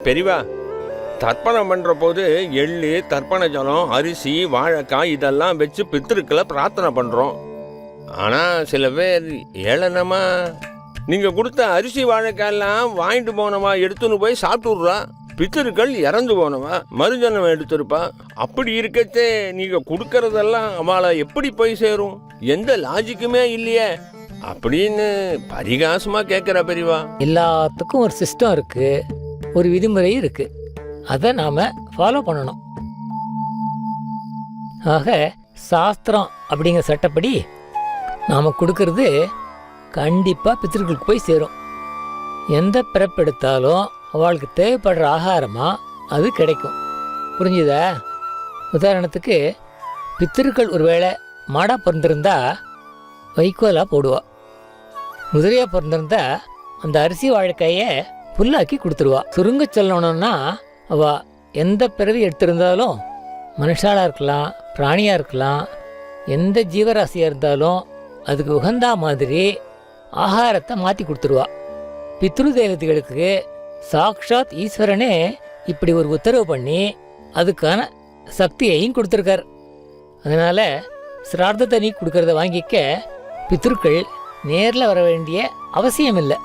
பெரியவா, தர்ப்பணம் பண்ணுற போது எள்ளு, தர்ப்பண ஜலம், அரிசி, வாழைக்காய் இதெல்லாம் வச்சு பித்திருக்களை பிரார்த்தனை பண்ணுறோம். ஆனால் சில பேர் ஏளனமா நீங்கள் கொடுத்த அரிசி வாழைக்காயெல்லாம் வாங்கிட்டு போனவா எடுத்துன்னு போய் சாப்பிட்டுடுறா. பித்திருக்கள் இறந்து போனவா மறுஜனம் எடுத்திருப்பா. அப்படி இருக்கச்சே நீங்கள் கொடுக்கறதெல்லாம் அவளை எப்படி போய் சேரும்? எந்த லாஜிக்குமே இல்லையே அப்படின்னு பரிகாசமாக கேட்குற பெரியவா. எல்லாத்துக்கும் ஒரு சிஸ்டம் இருக்கு, ஒரு விதிமுறை இருக்கு. அதை நாம ஃபாலோ பண்ணணும். ஆக சாஸ்திரம் அப்படிங்கிற சட்டப்படி நாம கொடுக்கறது கண்டிப்பா பித்திருக்களுக்கு போய் சேரும். எந்த பிறப்பெடுத்தாலும் அவளுக்கு தேவைப்படுற ஆகாரமா அது கிடைக்கும். புரிஞ்சுதா? உதாரணத்துக்கு பித்திருக்கள் ஒருவேளை மாடா பிறந்திருந்தா வைக்கோலா போடுவா. குதிரையா பிறந்திருந்தா அந்த அரிசி வாழைக்காய புல்லாக்கி கொடுத்துருவா. சுருங்க சொல்லணும்னா அவ எந்த பிறவி எடுத்திருந்தாலும் மனுஷாலா இருக்கலாம், பிராணியா இருக்கலாம், எந்த ஜீவராசியா இருந்தாலும் அதுக்கு உகந்தா மாதிரி ஆகாரத்தை மாற்றி கொடுத்துருவா. பித்ரு தேவதைகளுக்கு சாக்ஷாத் ஈஸ்வரனே இப்படி ஒரு உத்தரவு பண்ணி அதுக்கான சக்தியையும் கொடுத்துருக்கார். அதனால சிரார்த்த தண்ணி கொடுக்கறத வாங்கிக்க பித்ருக்கள் நேரில் வர வேண்டிய அவசியம் இல்லை.